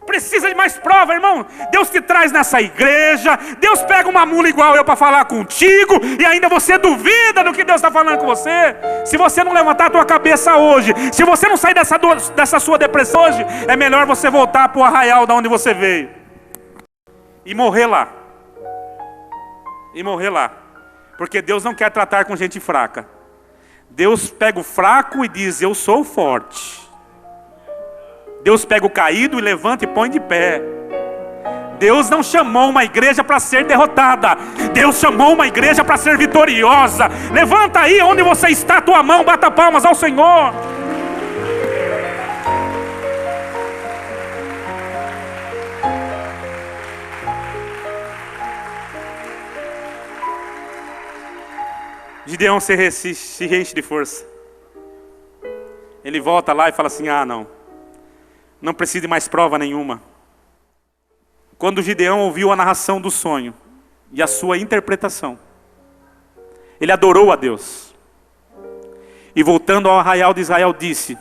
Precisa de mais prova, irmão. Deus te traz nessa igreja, Deus pega uma mula igual eu para falar contigo, e ainda você duvida do que Deus está falando com você. Se você não levantar a tua cabeça hoje, se você não sair dessa sua depressão hoje, é melhor você voltar para o arraial da onde você veio e morrer lá. E morrer lá. Porque Deus não quer tratar com gente fraca. Deus pega o fraco e diz: eu sou forte. Deus pega o caído e levanta e põe de pé. Deus não chamou uma igreja para ser derrotada. Deus chamou uma igreja para ser vitoriosa. Levanta aí onde você está a tua mão, bata palmas ao Senhor. Gideão se enche de força. Ele volta lá e fala assim: ah, não precisa de mais prova nenhuma. Quando Gideão ouviu a narração do sonho e a sua interpretação, ele adorou a Deus. E voltando ao arraial de Israel disse: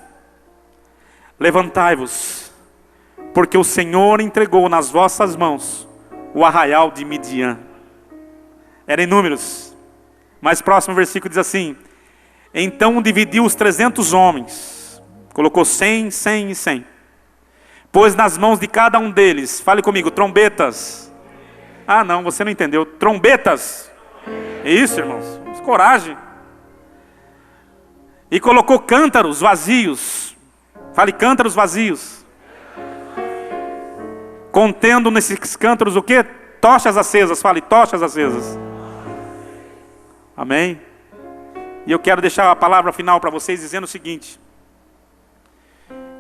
levantai-vos, porque o Senhor entregou nas vossas mãos o arraial de Midian. Era em Números. Mas próximo versículo diz assim: então dividiu os 300 homens, colocou 100, 100 e 100. Pôs nas mãos de cada um deles, fale comigo, trombetas. Ah não, você não entendeu, trombetas. Isso, irmãos, coragem. E colocou cântaros vazios, fale cântaros vazios. Contendo nesses cântaros o que? Tochas acesas, fale tochas acesas. Amém? E eu quero deixar a palavra final para vocês dizendo o seguinte: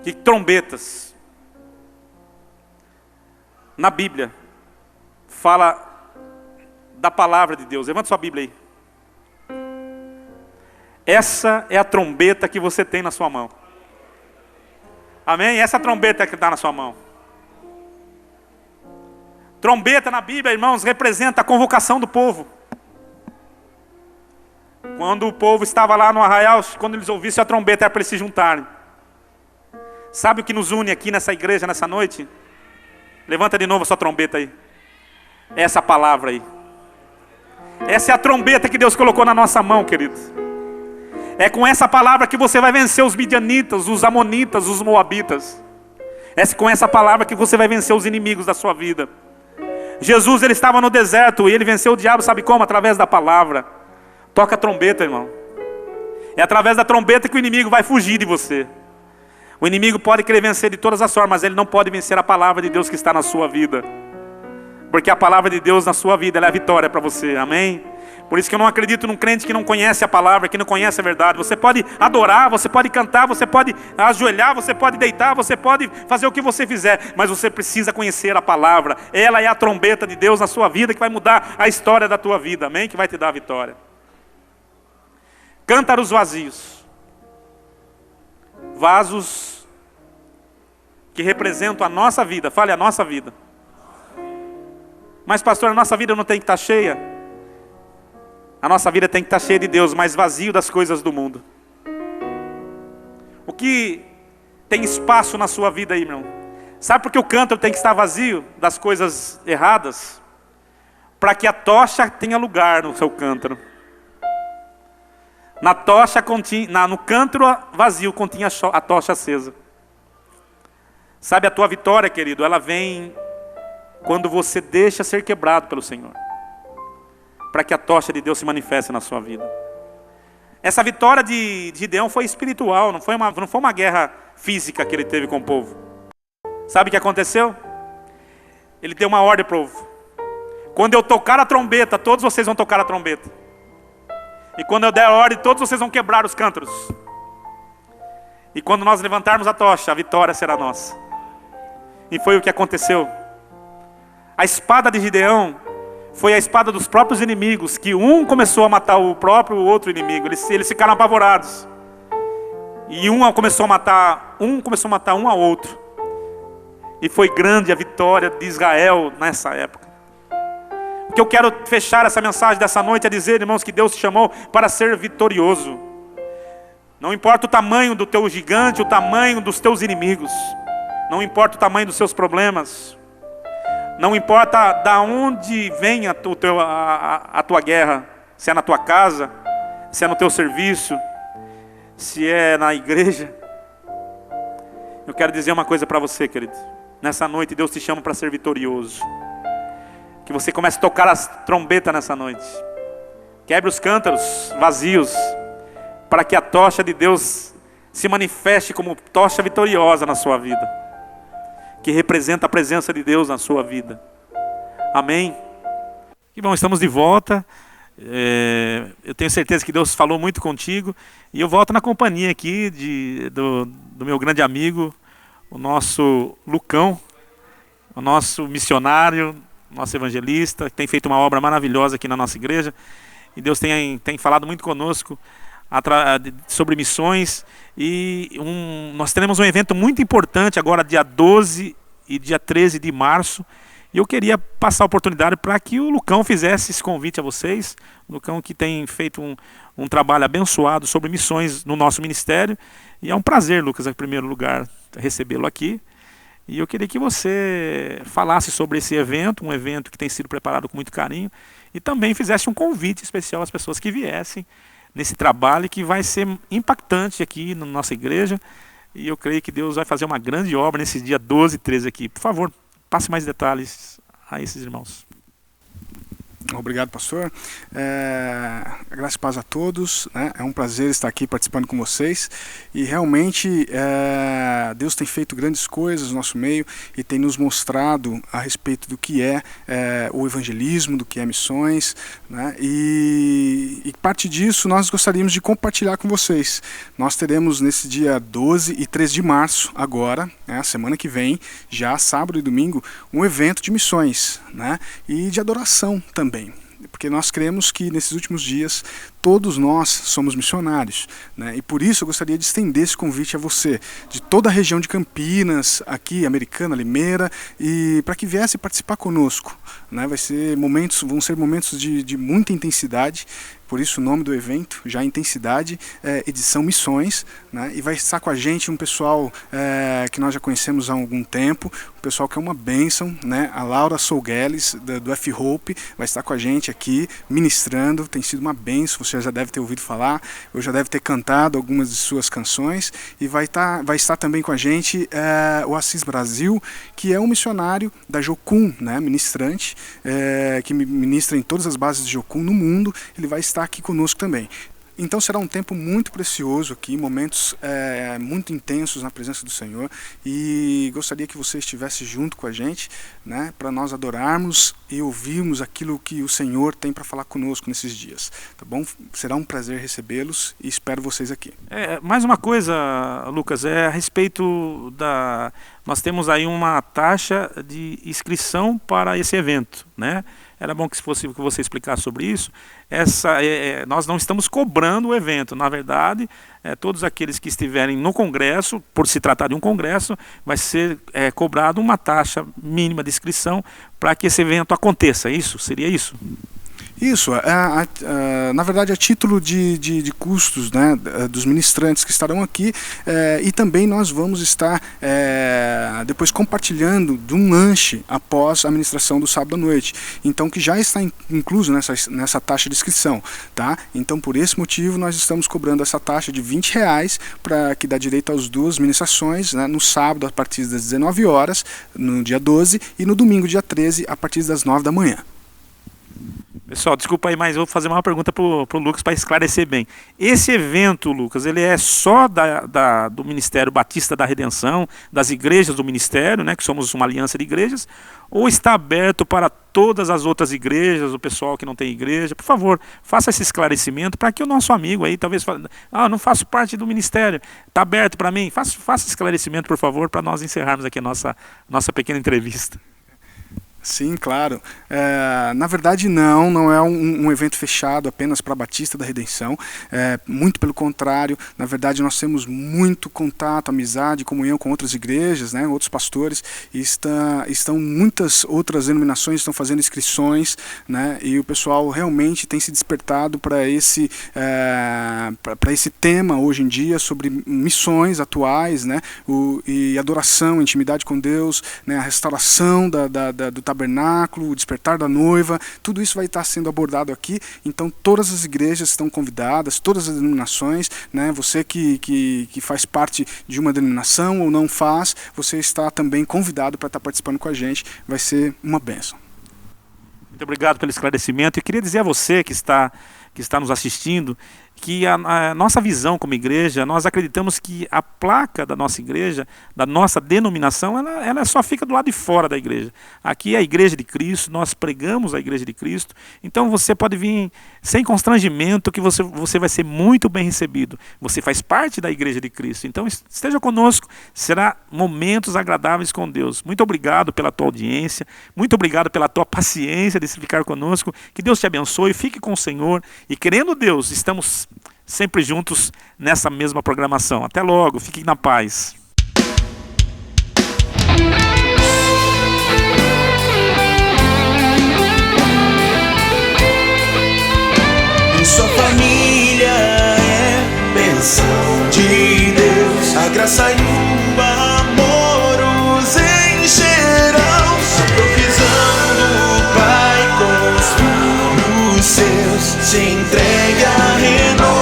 que trombetas na Bíblia fala da palavra de Deus. Levanta sua Bíblia aí. Essa é a trombeta que você tem na sua mão. Amém? Essa é a trombeta que está na sua mão. Trombeta na Bíblia, irmãos, representa a convocação do povo. Quando o povo estava lá no arraial, quando eles ouvissem a trombeta, era para eles se juntarem. Sabe o que nos une aqui nessa igreja, nessa noite? Levanta de novo a sua trombeta aí. Essa palavra aí. Essa é a trombeta que Deus colocou na nossa mão, queridos. É com essa palavra que você vai vencer os midianitas, os amonitas, os moabitas. É com essa palavra que você vai vencer os inimigos da sua vida. Jesus, ele estava no deserto e ele venceu o diabo, sabe como? Através da palavra. Toca a trombeta, irmão. É através da trombeta que o inimigo vai fugir de você. O inimigo pode querer vencer de todas as formas, mas ele não pode vencer a palavra de Deus que está na sua vida. Porque a palavra de Deus na sua vida, ela é a vitória para você, amém? Por isso que eu não acredito num crente que não conhece a palavra, que não conhece a verdade. Você pode adorar, você pode cantar, você pode ajoelhar, você pode deitar, você pode fazer o que você fizer, mas você precisa conhecer a palavra. Ela é a trombeta de Deus na sua vida que vai mudar a história da tua vida, amém? Que vai te dar a vitória. Cântaros vazios. Vasos que representam a nossa vida. Fale a nossa vida. Mas pastor, a nossa vida não tem que estar cheia? A nossa vida tem que estar cheia de Deus, mas vazio das coisas do mundo. O que tem espaço na sua vida aí, irmão? Sabe por que o cântaro tem que estar vazio das coisas erradas? Para que a tocha tenha lugar no seu cântaro. Na tocha no cântaro vazio continha a tocha acesa. Sabe, a tua vitória, querido, ela vem quando você deixa ser quebrado pelo Senhor, para que a tocha de Deus se manifeste na sua vida. Essa vitória de Gideão foi espiritual, não foi uma guerra física que ele teve com o povo. Sabe o que aconteceu? Ele deu uma ordem para o povo: quando eu tocar a trombeta, todos vocês vão tocar a trombeta. E quando eu der a ordem, todos vocês vão quebrar os cântaros. E quando nós levantarmos a tocha, a vitória será nossa. E foi o que aconteceu. A espada de Gideão foi a espada dos próprios inimigos, que um começou a matar o outro inimigo. Eles ficaram apavorados. E um começou a matar um ao outro. E foi grande a vitória de Israel nessa época. O que eu quero fechar essa mensagem dessa noite é dizer, irmãos, que Deus te chamou para ser vitorioso. Não importa o tamanho do teu gigante, o tamanho dos teus inimigos. Não importa o tamanho dos seus problemas. Não importa da onde vem a tua guerra. Se é na tua casa, se é no teu serviço, se é na igreja. Eu quero dizer uma coisa para você, querido. Nessa noite Deus te chama para ser vitorioso. Que você comece a tocar as trombetas nessa noite. Quebre os cântaros vazios, para que a tocha de Deus se manifeste como tocha vitoriosa na sua vida, que representa a presença de Deus na sua vida. Amém? Que bom, estamos de volta. Eu tenho certeza que Deus falou muito contigo. E eu volto na companhia aqui do meu grande amigo, o nosso Lucão, o nosso missionário, nosso evangelista, que tem feito uma obra maravilhosa aqui na nossa igreja. E Deus tem falado muito conosco sobre missões. E nós teremos um evento muito importante agora, dia 12 e dia 13 de março. E eu queria passar a oportunidade para que o Lucão fizesse esse convite a vocês. O Lucão, que tem feito um trabalho abençoado sobre missões no nosso ministério. E é um prazer, Lucas, em primeiro lugar, recebê-lo aqui. E eu queria que você falasse sobre esse evento, um evento que tem sido preparado com muito carinho. E também fizesse um convite especial às pessoas que viessem nesse trabalho que vai ser impactante aqui na nossa igreja. E eu creio que Deus vai fazer uma grande obra nesse dia 12 e 13 aqui. Por favor, passe mais detalhes a esses irmãos. Obrigado, pastor. Graças e paz a todos, né? É um prazer estar aqui participando com vocês. E realmente Deus tem feito grandes coisas no nosso meio e tem nos mostrado a respeito do que é o evangelismo, do que é missões, né? E parte disso nós gostaríamos de compartilhar com vocês. Nós teremos nesse dia 12 e 13 de março, agora, né, a semana que vem, já sábado e domingo, um evento de missões, né? E de adoração também. porque nós cremos que nesses últimos dias todos nós somos missionários, né? E por isso eu gostaria de estender esse convite a você, de toda a região de Campinas, aqui, Americana, Limeira, e para que viesse participar conosco, né? Vão ser momentos de muita intensidade. Por isso o nome do evento, já Intensidade, edição Missões, né? E vai estar com a gente um pessoal que nós já conhecemos há algum tempo, um pessoal que é uma bênção, né? A Laura Sougueles, do F-Hope, vai estar com a gente aqui, ministrando, tem sido uma bênção, você já deve ter ouvido falar, eu já deve ter cantado algumas de suas canções, e vai estar também com a gente o Assis Brasil, que é um missionário da Jocum, né? Ministrante, que ministra em todas as bases de Jocum no mundo, ele vai estar aqui conosco também. Então será um tempo muito precioso aqui, momentos muito intensos na presença do Senhor, e gostaria que você estivesse junto com a gente, né, para nós adorarmos e ouvirmos aquilo que o Senhor tem para falar conosco nesses dias, tá bom? Será um prazer recebê-los e espero vocês aqui. Mais uma coisa, Lucas, a respeito da... Nós temos aí uma taxa de inscrição para esse evento, né? Era bom que se fosse que você explicasse sobre isso. Nós não estamos cobrando o evento. Na verdade, todos aqueles que estiverem no congresso, por se tratar de um congresso, vai ser cobrado uma taxa mínima de inscrição para que esse evento aconteça. Isso? Seria isso? Isso, na verdade a título de custos, né, dos ministrantes que estarão aqui, e também nós vamos estar depois compartilhando de um lanche após a ministração do sábado à noite, então que já está incluso nessa taxa de inscrição, tá? Então por esse motivo nós estamos cobrando essa taxa de R$20, para que dá direito às 2 ministrações, né, no sábado a partir das 19 horas, no dia 12, e no domingo dia 13 a partir das 9 da manhã. Pessoal, desculpa aí, mas eu vou fazer uma pergunta para o Lucas para esclarecer bem. Esse evento, Lucas, ele é só do Ministério Batista da Redenção, das igrejas do Ministério, né, que somos uma aliança de igrejas, ou está aberto para todas as outras igrejas, o pessoal que não tem igreja? Por favor, faça esse esclarecimento para que o nosso amigo aí talvez fale, não faço parte do ministério, está aberto para mim? Faça esclarecimento, por favor, para nós encerrarmos aqui a nossa pequena entrevista. Sim, claro. Na verdade não é um evento fechado apenas para a Batista da Redenção, muito pelo contrário. Na verdade nós temos muito contato, amizade, comunhão com outras igrejas, né, outros pastores, e estão muitas outras denominações estão fazendo inscrições, né, e o pessoal realmente tem se despertado para esse tema hoje em dia sobre missões atuais, né, e adoração, intimidade com Deus, né, a restauração do tabernáculo, o despertar da noiva, tudo isso vai estar sendo abordado aqui. Então todas as igrejas estão convidadas, todas as denominações, né? Você que faz parte de uma denominação ou não faz, você está também convidado para estar participando com a gente, vai ser uma bênção. Muito obrigado pelo esclarecimento, e queria dizer a você que está nos assistindo, que a nossa visão como igreja, nós acreditamos que a placa da nossa igreja, da nossa denominação, ela só fica do lado de fora da igreja. Aqui é a igreja de Cristo, nós pregamos a igreja de Cristo, então você pode vir sem constrangimento, que você vai ser muito bem recebido. Você faz parte da igreja de Cristo, então esteja conosco, será momentos agradáveis com Deus. Muito obrigado pela tua audiência, muito obrigado pela tua paciência de ficar conosco, que Deus te abençoe, fique com o Senhor, e querendo Deus, estamos sempre juntos nessa mesma programação. Até logo, fiquem na paz. Em sua família é bênção de Deus, a graça e o amor os encherão. A provisão do Pai com os seus se entregue a renovação.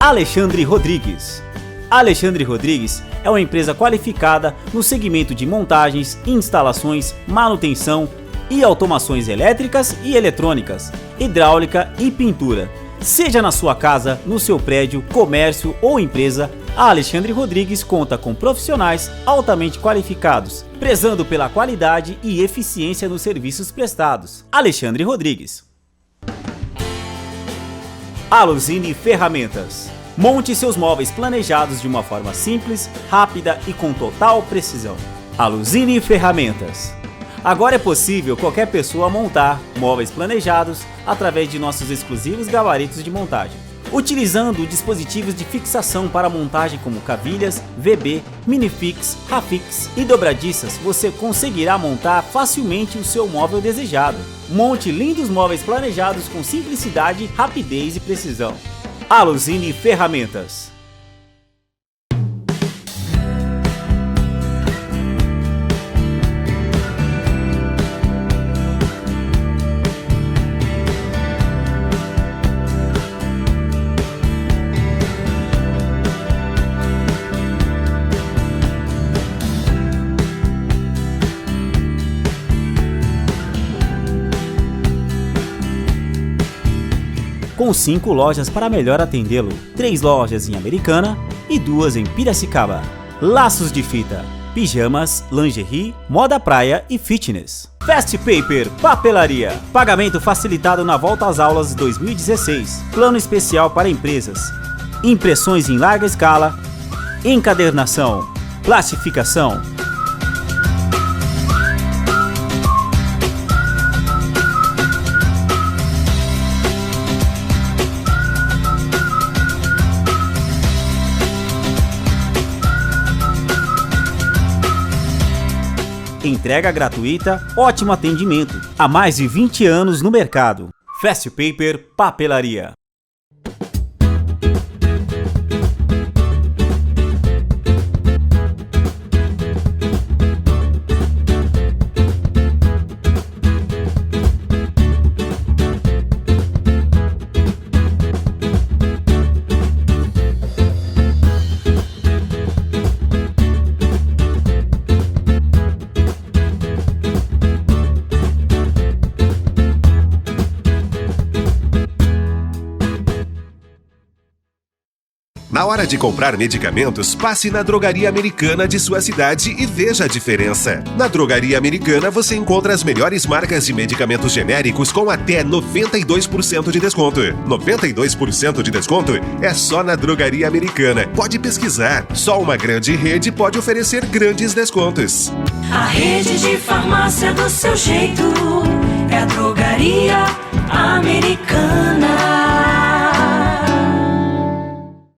Alexandre Rodrigues. Alexandre Rodrigues é uma empresa qualificada no segmento de montagens, instalações, manutenção e automações elétricas e eletrônicas, hidráulica e pintura. Seja na sua casa, no seu prédio, comércio ou empresa, a Alexandre Rodrigues conta com profissionais altamente qualificados, prezando pela qualidade e eficiência nos serviços prestados. Alexandre Rodrigues. Aluzine Ferramentas. Monte seus móveis planejados de uma forma simples, rápida e com total precisão. Aluzine Ferramentas. Agora é possível qualquer pessoa montar móveis planejados através de nossos exclusivos gabaritos de montagem. Utilizando dispositivos de fixação para montagem como cavilhas, VB, minifix, rafix e dobradiças, você conseguirá montar facilmente o seu móvel desejado. Monte lindos móveis planejados com simplicidade, rapidez e precisão. Aluzine Ferramentas. Com 5 lojas para melhor atendê-lo, 3 lojas em Americana e 2 em Piracicaba. Laços de fita, pijamas, lingerie, moda praia e fitness. Fast Paper Papelaria. Pagamento facilitado na volta às aulas 2016. Plano especial para empresas. Impressões em larga escala. Encadernação. Plastificação. Entrega gratuita, ótimo atendimento. Há mais de 20 anos no mercado. Fast Paper Papelaria. Na hora de comprar medicamentos, passe na Drogaria Americana de sua cidade e veja a diferença. Na Drogaria Americana você encontra as melhores marcas de medicamentos genéricos com até 92% de desconto. 92% de desconto é só na Drogaria Americana. Pode pesquisar. Só uma grande rede pode oferecer grandes descontos. A rede de farmácia do seu jeito é a Drogaria Americana.